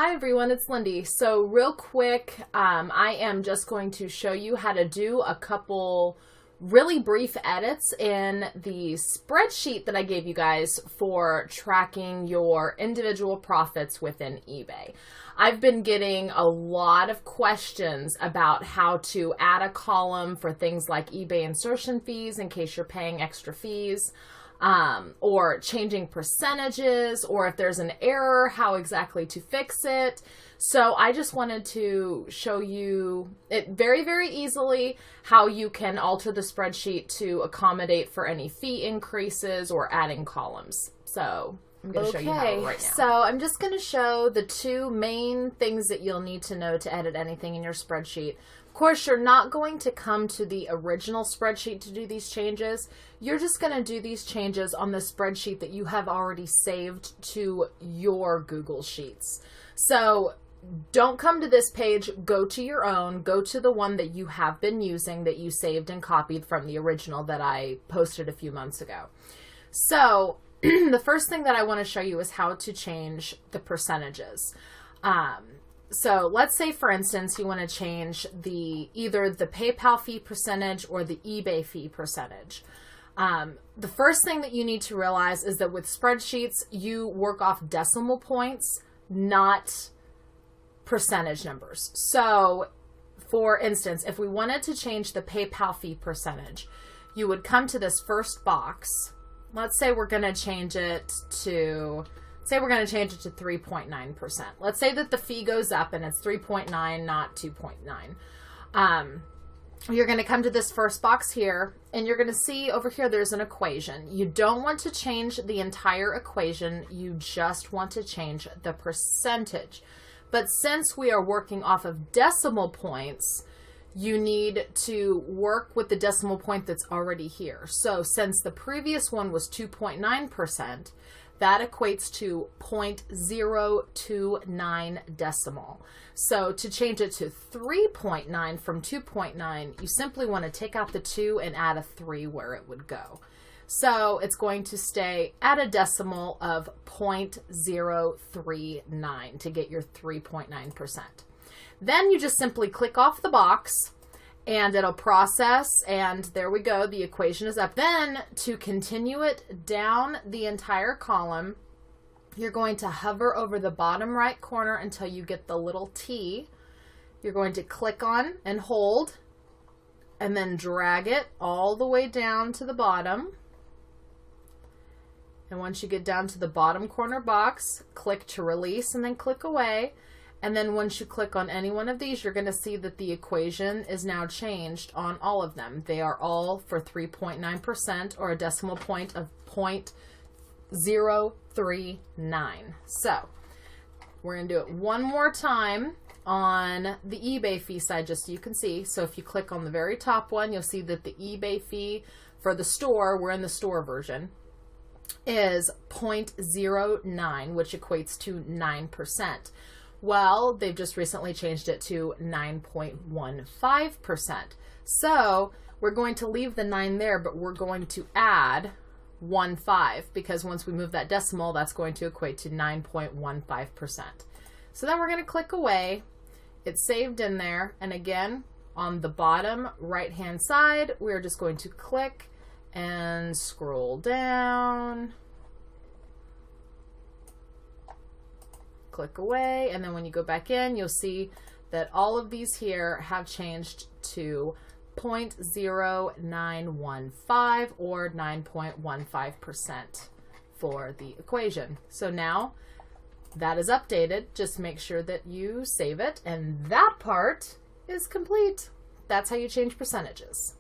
Hi everyone, it's Lindey. So real quick, I am just going to show you how to do a couple really brief edits in the spreadsheet that I gave you guys for tracking your individual profits within eBay. I've been getting a lot of questions about how to add a column for things like eBay insertion fees in case you're paying extra fees. Or changing percentages, or if there's an error, how exactly to fix it. So I just wanted to show you it very, very easily how you can alter the spreadsheet to accommodate for any fee increases or adding columns. So I'm going to show you how right now. So I'm just going to show the two main things that you'll need to know to edit anything in your spreadsheet. Of course, you're not going to come to the original spreadsheet to do these changes. You're just going to do these changes on the spreadsheet that you have already saved to your Google Sheets. So don't come to this page, go to your own, go to the one that you have been using that you saved and copied from the original that I posted a few months ago. So the first thing that I want to show you is how to change the percentages. So let's say, for instance, you want to change either the PayPal fee percentage or the eBay fee percentage. The first thing that you need to realize is that with spreadsheets, you work off decimal points, not percentage numbers. So, for instance, if we wanted to change the PayPal fee percentage, you would come to this first box. Let's say we're going to change it to... Say we're going to change it to 3.9%. Let's say that the fee goes up and it's 3.9, not 2.9. You're going to come to this first box here, and you're going to see over here there's an equation. You don't want to change the entire equation. You just want to change the percentage. But since we are working off of decimal points, you need to work with the decimal point that's already here. So since the previous one was 2.9%, that equates to 0.029 decimal. So to change it to 3.9 from 2.9, you simply want to take out the 2 and add a 3 where it would go. So it's going to stay at a decimal of 0.039 to get your 3.9%. Then you just simply click off the box and it'll process, and there we go, the equation is up. Then to continue it down the entire column, you're going to hover over the bottom right corner until you get the little T. You're going to click on and hold, and then drag it all the way down to the bottom. And once you get down to the bottom corner box, click to release and then click away. And then once you click on any one of these, you're going to see that the equation is now changed on all of them. They are all for 3.9% or a decimal point of 0.039. So we're going to do it one more time on the eBay fee side just so you can see. So if you click on the very top one, you'll see that the eBay fee for the store, we're in the store version, is 0.09, which equates to 9%. Well, they've just recently changed it to 9.15%. So we're going to leave the 9 there, but we're going to add 15 because once we move that decimal, that's going to equate to 9.15%. So then we're going to click away. It's saved in there. And again, on the bottom right-hand side, we're just going to click and scroll down. Click away, and then when you go back in, you'll see that all of these here have changed to 0.0915 or 9.15% for the equation. So now that is updated. Just make sure that you save it, and that part is complete. That's how you change percentages.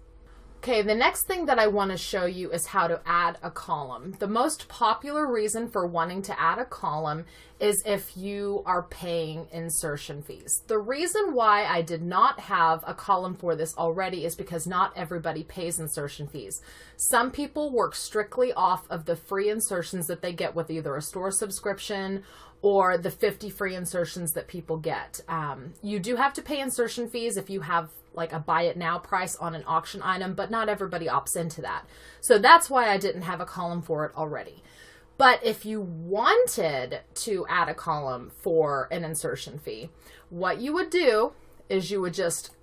Okay, the next thing that I want to show you is how to add a column. The most popular reason for wanting to add a column is if you are paying insertion fees. The reason why I did not have a column for this already is because not everybody pays insertion fees. Some people work strictly off of the free insertions that they get with either a store subscription or the 50 free insertions that people get. You do have to pay insertion fees if you have like a buy it now price on an auction item, but not everybody opts into that. So that's why I didn't have a column for it already. But if you wanted to add a column for an insertion fee, what you would do is you would just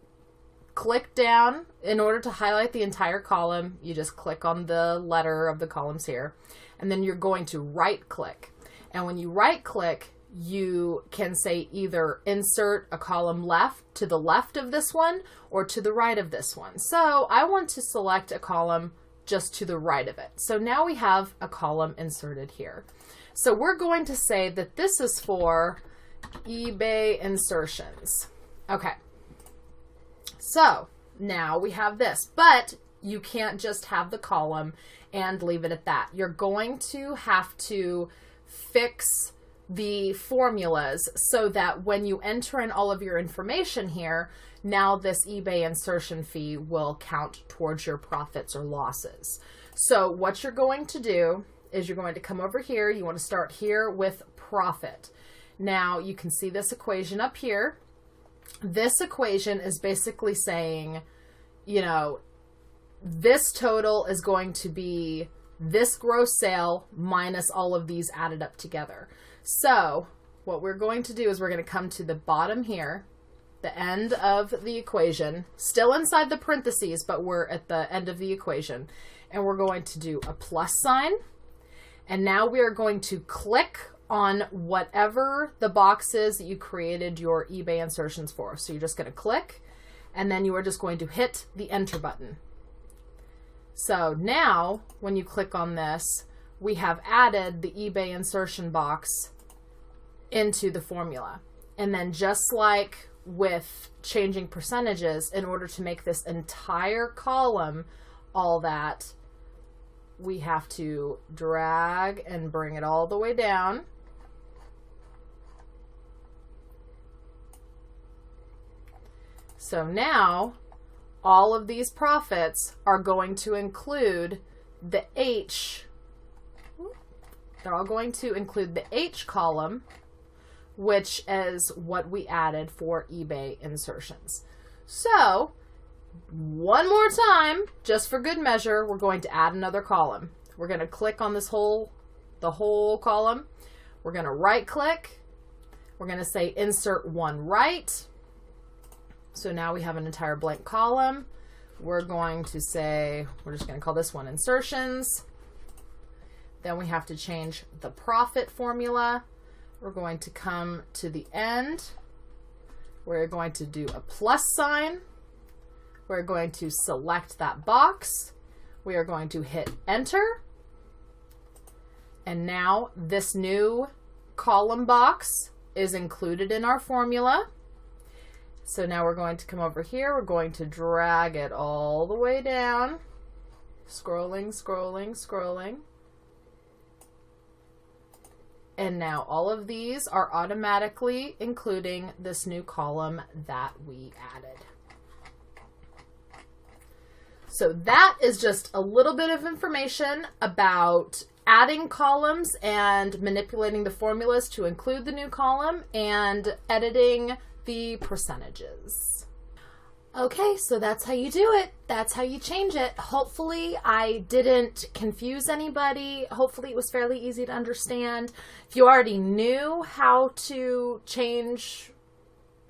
click down. In order to highlight the entire column, you just click on the letter of the columns here, and then you're going to right click. And when you right click, you can say either insert a column to the left of this one or to the right of this one. So I want to select a column just to the right of it. So now we have a column inserted here. So we're going to say that this is for eBay insertions. Okay. So now we have this, but you can't just have the column and leave it at that. You're going to have to fix the formulas so that when you enter in all of your information here, now this eBay insertion fee will count towards your profits or losses. So what you're going to do is you're going to come over here. You want to start here with profit. Now you can see this equation up here. This equation is basically saying, you know, this total is going to be this gross sale minus all of these added up together. So what we're going to do is we're going to come to the bottom here, the end of the equation, still inside the parentheses, but we're at the end of the equation. And we're going to do a plus sign. And now we are going to click on whatever the box is that you created your eBay insertions for. So you're just going to click, and then you are just going to hit the enter button. So now when you click on this, we have added the eBay insertion box into the formula. And then just like with changing percentages, in order to make this entire column all that, we have to drag and bring it all the way down. So now all of these profits are going to include the H. They're all going to include the H column, which is what we added for eBay insertions. So one more time, just for good measure, we're going to add another column. We're going to click on this the whole column. We're going to right click. We're going to say insert one right. So now we have an entire blank column. We're going to say, we're just going to call this one insertions. Then we have to change the profit formula. We're going to come to the end. We're going to do a plus sign. We're going to select that box. We are going to hit enter. And now this new column box is included in our formula. So now we're going to come over here. We're going to drag it all the way down. Scrolling, scrolling, scrolling. And now all of these are automatically including this new column that we added. So that is just a little bit of information about adding columns and manipulating the formulas to include the new column and editing the percentages. Okay, so that's how you do it. That's how you change it. Hopefully I didn't confuse anybody. Hopefully it was fairly easy to understand. If you already knew how to change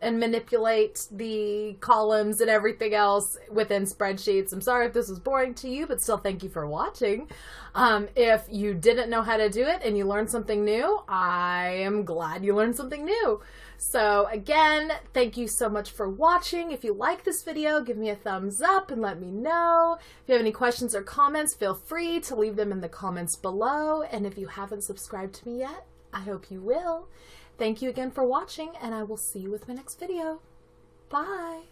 and manipulate the columns and everything else within spreadsheets, I'm sorry if this was boring to you, but still thank you for watching. If you didn't know how to do it and you learned something new, I am glad you learned something new. So again, thank you so much for watching. If you like this video, give me a thumbs up and let me know. If you have any questions or comments, feel free to leave them in the comments below. And if you haven't subscribed to me yet, I hope you will. Thank you again for watching, and I will see you with my next video. Bye!